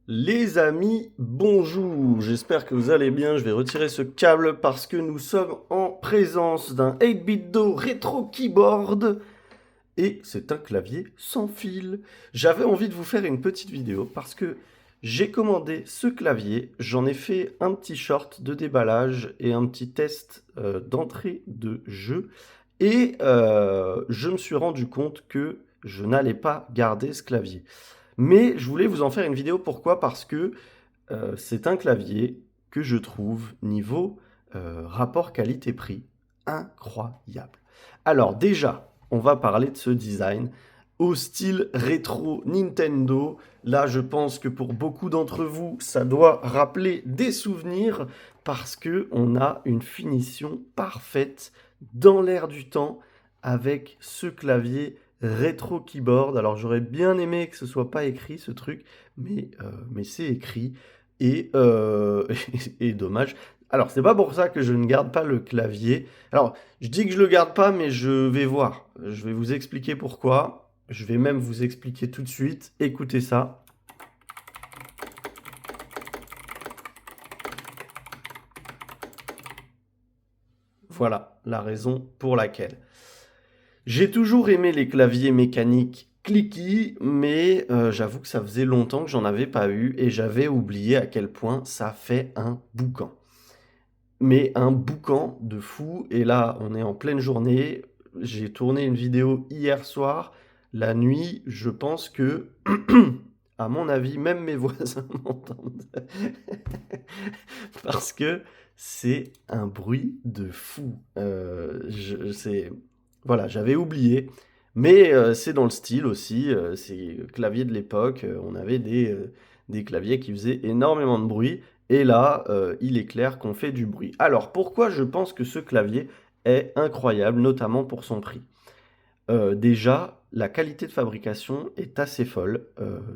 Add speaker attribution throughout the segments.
Speaker 1: Les amis, bonjour, j'espère que vous allez bien. Je vais retirer ce câble parce que nous sommes en présence d'un 8-bit-do rétro keyboard et c'est un clavier sans fil. J'avais envie de vous faire une petite vidéo parce que j'ai commandé ce clavier, j'en ai fait un petit short de déballage et un petit test d'entrée de jeu et je me suis rendu compte que je n'allais pas garder ce clavier. Mais je voulais vous en faire une vidéo, pourquoi? Parce que c'est un clavier que je trouve niveau rapport qualité-prix incroyable. Alors déjà, on va parler de ce design au style rétro Nintendo. Là, je pense que pour beaucoup d'entre vous, ça doit rappeler des souvenirs parce que on a une finition parfaite dans l'air du temps avec ce clavier rétro keyboard. Alors j'aurais bien aimé que ce soit pas écrit ce truc, mais c'est écrit et dommage. Alors c'est pas pour ça que je ne garde pas le clavier. Alors je dis que je le garde pas, mais je vais voir. Je vais vous expliquer pourquoi. Je vais même vous expliquer tout de suite. Écoutez ça. Voilà la raison pour laquelle. J'ai toujours aimé les claviers mécaniques clicky, mais j'avoue que ça faisait longtemps que j'en avais pas eu et j'avais oublié à quel point ça fait un boucan. Mais un boucan de fou, et là on est en pleine journée, j'ai tourné une vidéo hier soir, la nuit, je pense que, à mon avis, même mes voisins m'entendent. Parce que c'est un bruit de fou. Voilà, j'avais oublié, mais c'est dans le style aussi, c'est clavier de l'époque, on avait des claviers qui faisaient énormément de bruit, et là, il est clair qu'on fait du bruit. Alors, pourquoi je pense que ce clavier est incroyable, notamment pour son prix? Déjà, la qualité de fabrication est assez folle.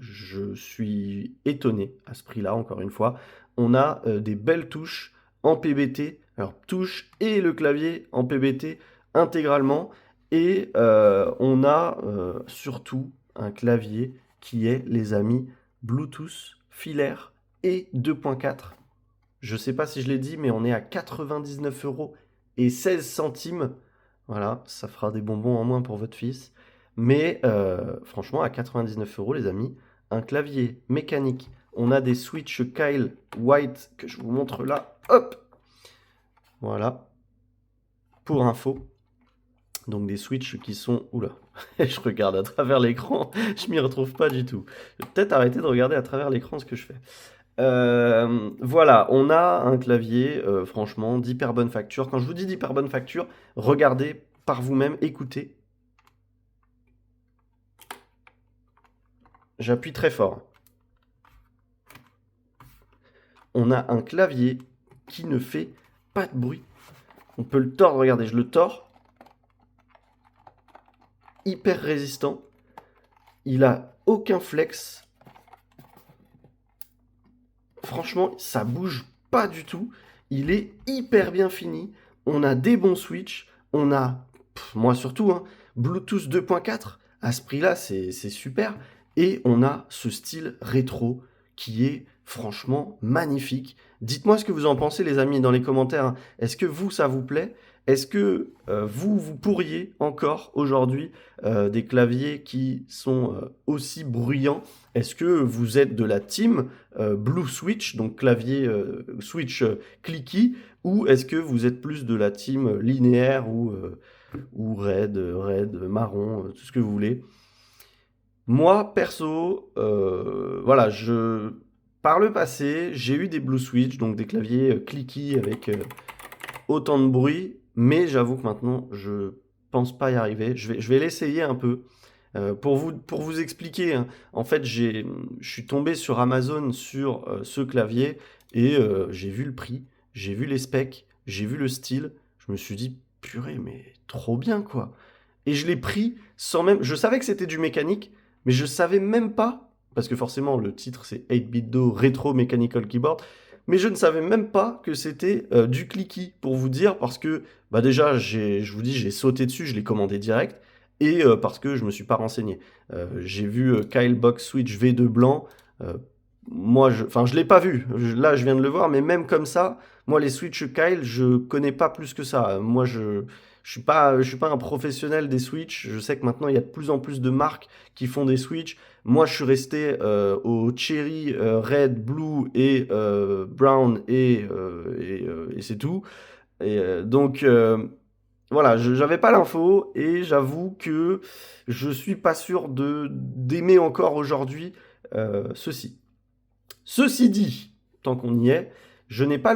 Speaker 1: Je suis étonné à ce prix-là, encore une fois. On a des belles touches en PBT, alors touches et le clavier en PBT intégralement. Et on a surtout un clavier qui est, les amis, Bluetooth, filaire et 2.4. Je ne sais pas si je l'ai dit, mais on est à 99 euros et 16 centimes. Voilà, ça fera des bonbons en moins pour votre fils. Mais franchement, à 99 euros, les amis, un clavier mécanique. On a des switches Kyle White que je vous montre là. Hop! Voilà, pour info. Donc des switches qui sont... Oula, je regarde à travers l'écran, je m'y retrouve pas du tout. Je vais peut-être arrêter de regarder à travers l'écran ce que je fais. Voilà, on a un clavier, franchement, d'hyper bonne facture. Quand je vous dis d'hyper bonne facture, regardez par vous-même, écoutez. J'appuie très fort. On a un clavier qui ne fait pas de bruit. On peut le tordre, regardez, je le tords. Hyper résistant. Il a aucun flex. Franchement, ça bouge pas du tout. Il est hyper bien fini. On a des bons switches. On a, moi surtout, hein, Bluetooth 2.4. À ce prix-là, c'est super. Et on a ce style rétro qui est franchement magnifique. Dites-moi ce que vous en pensez, les amis, dans les commentaires, hein. Est-ce que vous, ça vous plaît? Est-ce que vous pourriez encore aujourd'hui des claviers qui sont aussi bruyants? Est-ce que vous êtes de la team Blue Switch, donc clavier Switch clicky, ou est-ce que vous êtes plus de la team linéaire ou red, marron, tout ce que vous voulez? Moi, perso, voilà, par le passé, j'ai eu des Blue Switch, donc des claviers clicky avec autant de bruit, mais j'avoue que maintenant, je pense pas y arriver. Je vais l'essayer un peu. Pour vous expliquer, hein, en fait, je suis tombé sur Amazon sur ce clavier et j'ai vu le prix, j'ai vu les specs, j'ai vu le style. Je me suis dit, purée, mais trop bien quoi. Et je l'ai pris sans même. Je savais que c'était du mécanique, mais je savais même pas, parce que forcément le titre c'est 8-bit-do Retro Mechanical Keyboard, mais je ne savais même pas que c'était du clicky, pour vous dire, parce que bah déjà, je vous dis, j'ai sauté dessus, je l'ai commandé direct, et parce que je me suis pas renseigné. J'ai vu Kyle Box Switch V2 blanc, euh, moi, enfin, je l'ai pas vu. Là, je viens de le voir, mais même comme ça, moi, les Switch Kyle, je connais pas plus que ça. Moi, je suis pas un professionnel des Switch. Je sais que maintenant, il y a de plus en plus de marques qui font des Switch. Moi, je suis resté au Cherry, Red, Blue et Brown et c'est tout. Donc, voilà, j'avais pas l'info et j'avoue que je suis pas sûr de d'aimer encore aujourd'hui ceci. Ceci dit, tant qu'on y est, je n'ai pas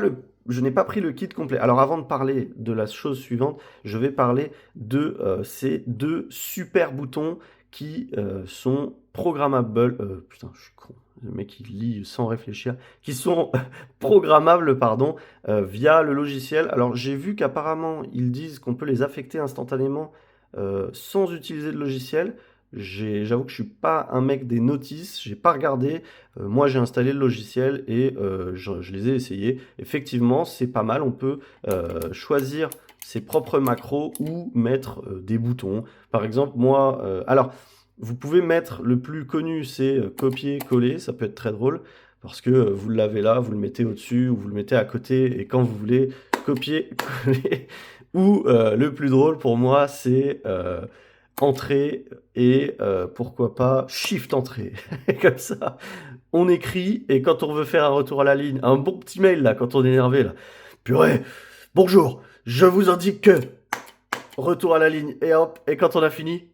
Speaker 1: pris le kit complet. Alors avant de parler de la chose suivante, je vais parler de ces deux super boutons qui sont programmables. Putain, je suis con. Le mec il lit sans réfléchir. Qui sont programmables, pardon, via le logiciel. Alors j'ai vu qu'apparemment ils disent qu'on peut les affecter instantanément sans utiliser le logiciel. J'avoue que je suis pas un mec des notices, j'ai pas regardé. Moi, j'ai installé le logiciel et je les ai essayés. Effectivement, c'est pas mal. On peut choisir ses propres macros ou mettre des boutons. Par exemple, moi, alors, vous pouvez mettre le plus connu, c'est copier-coller. Ça peut être très drôle parce que vous l'avez là, vous le mettez au-dessus ou vous le mettez à côté et quand vous voulez copier-coller. Ou le plus drôle pour moi, c'est entrée et pourquoi pas shift entrée. Comme ça, on écrit et quand on veut faire un retour à la ligne, un bon petit mail là, quand on est énervé là. Purée, bonjour, je vous indique que retour à la ligne et hop, et quand on a fini,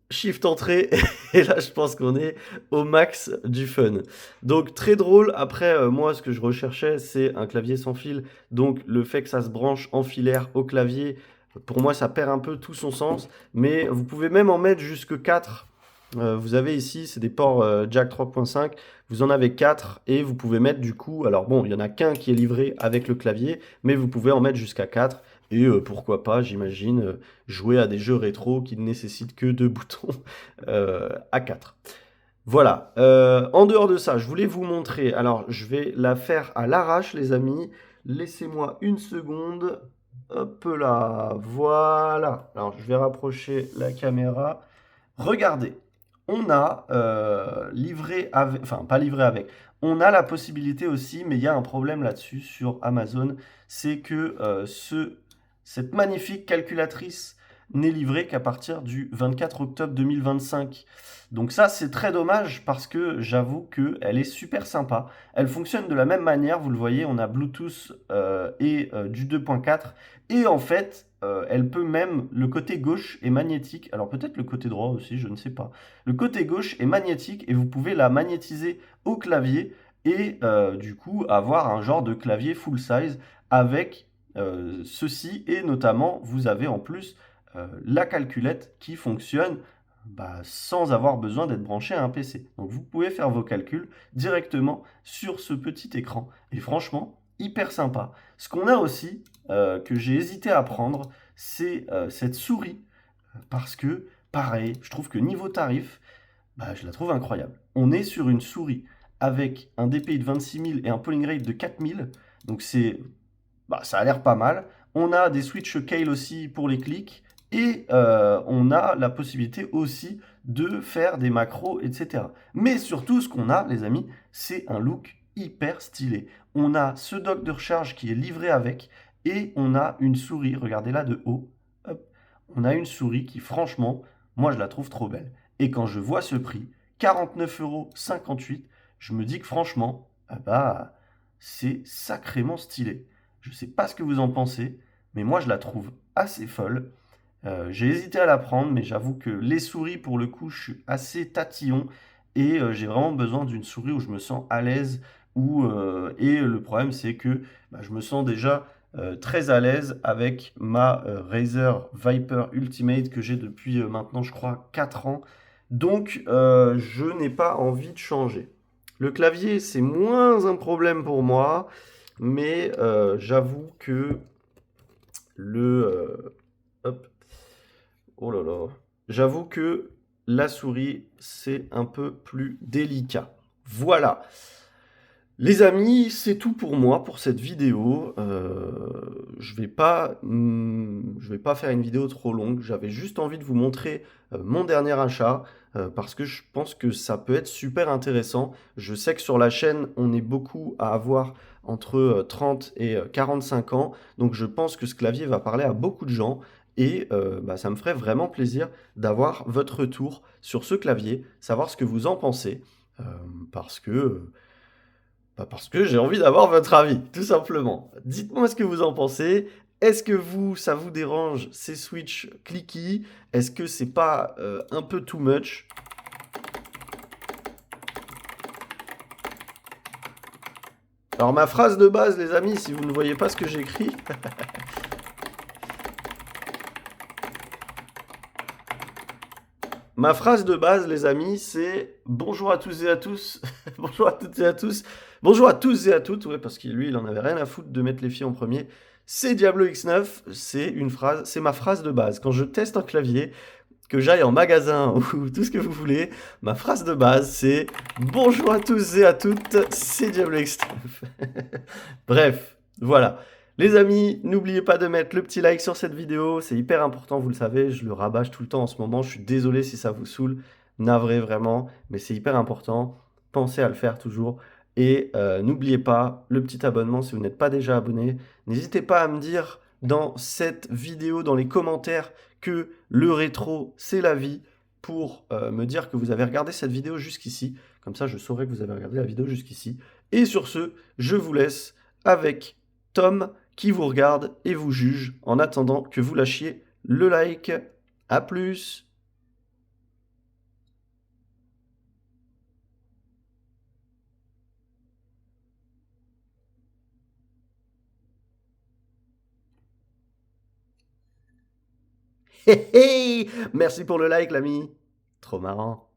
Speaker 1: shift entrée et là je pense qu'on est au max du fun. Donc très drôle. Après moi ce que je recherchais c'est un clavier sans fil. Donc le fait que ça se branche en filaire au clavier, pour moi ça perd un peu tout son sens. Mais vous pouvez même en mettre jusque 4. Vous avez ici, c'est des ports jack 3.5, vous en avez 4 et vous pouvez mettre du coup, alors bon, il y en a qu'un qui est livré avec le clavier, mais vous pouvez en mettre jusqu'à 4 et pourquoi pas, j'imagine, jouer à des jeux rétro qui ne nécessitent que deux boutons à 4. Voilà, en dehors de ça, je voulais vous montrer, alors je vais la faire à l'arrache les amis, laissez-moi une seconde, hop là, voilà, alors je vais rapprocher la caméra. Regardez, on a livré avec, enfin pas livré avec, on a la possibilité aussi, mais il y a un problème là-dessus sur Amazon, c'est que cette magnifique calculatrice n'est livrée qu'à partir du 24 octobre 2025. Donc ça, c'est très dommage parce que j'avoue qu'elle est super sympa. Elle fonctionne de la même manière, vous le voyez, on a Bluetooth et du 2.4. Et en fait, elle peut même, le côté gauche est magnétique, alors peut-être le côté droit aussi, je ne sais pas. Le côté gauche est magnétique et vous pouvez la magnétiser au clavier et du coup avoir un genre de clavier full size avec ceci et notamment vous avez en plus la calculette qui fonctionne sans avoir besoin d'être branché à un PC. Donc vous pouvez faire vos calculs directement sur ce petit écran et franchement hyper sympa. Ce qu'on a aussi que j'ai hésité à prendre, c'est cette souris parce que pareil, je trouve que niveau tarif, je la trouve incroyable. On est sur une souris avec un DPI de 26 000 et un polling rate de 4 000, donc ça a l'air pas mal. On a des switch Kale aussi pour les clics et on a la possibilité aussi de faire des macros, etc. Mais surtout, ce qu'on a, les amis, c'est un look hyper stylé. On a ce dock de recharge qui est livré avec et on a une souris, regardez là de haut. Hop, on a une souris qui, franchement, moi je la trouve trop belle. Et quand je vois ce prix, 49,58 €, je me dis que franchement, c'est sacrément stylé. Je ne sais pas ce que vous en pensez, mais moi je la trouve assez folle. J'ai hésité à la prendre, mais j'avoue que les souris, pour le coup, je suis assez tatillon et j'ai vraiment besoin d'une souris où je me sens à l'aise. Et le problème, c'est que je me sens déjà très à l'aise avec ma Razer Viper Ultimate que j'ai depuis maintenant, je crois, 4 ans. Donc, je n'ai pas envie de changer. Le clavier, c'est moins un problème pour moi, mais j'avoue que hop, oh là là. J'avoue que la souris, c'est un peu plus délicat. Voilà. Les amis, c'est tout pour moi pour cette vidéo. Je vais pas faire une vidéo trop longue. J'avais juste envie de vous montrer mon dernier achat parce que je pense que ça peut être super intéressant. Je sais que sur la chaîne, on est beaucoup à avoir entre 30 et 45 ans. Donc je pense que ce clavier va parler à beaucoup de gens et bah, ça me ferait vraiment plaisir d'avoir votre retour sur ce clavier, savoir ce que vous en pensez. euh, parce que parce que j'ai envie d'avoir votre avis, tout simplement. Dites-moi ce que vous en pensez. Est-ce que ça vous dérange ces switches clicky? Est-ce que c'est pas un peu too much? Alors ma phrase de base, les amis, si vous ne voyez pas ce que j'écris, ma phrase de base, les amis, c'est bonjour à tous et à tous, bonjour à toutes et à tous, bonjour à tous et à toutes, ouais, parce que lui, il en avait rien à foutre de mettre les filles en premier. C'est Diablo X9, c'est une phrase, c'est ma phrase de base. Quand je teste un clavier, que j'aille en magasin ou tout ce que vous voulez, ma phrase de base c'est bonjour à tous et à toutes, c'est Diablo X9. Bref, voilà. Les amis, n'oubliez pas de mettre le petit like sur cette vidéo, c'est hyper important, vous le savez, je le rabâche tout le temps en ce moment, je suis désolé si ça vous saoule, navré vraiment, mais c'est hyper important, pensez à le faire toujours. Et n'oubliez pas le petit abonnement si vous n'êtes pas déjà abonné. N'hésitez pas à me dire dans cette vidéo, dans les commentaires, que le rétro, c'est la vie, pour me dire que vous avez regardé cette vidéo jusqu'ici. Comme ça, je saurai que vous avez regardé la vidéo jusqu'ici. Et sur ce, je vous laisse avec Tom qui vous regarde et vous juge en attendant que vous lâchiez le like. A plus. Hé hé. Merci pour le like, l'ami. Trop marrant.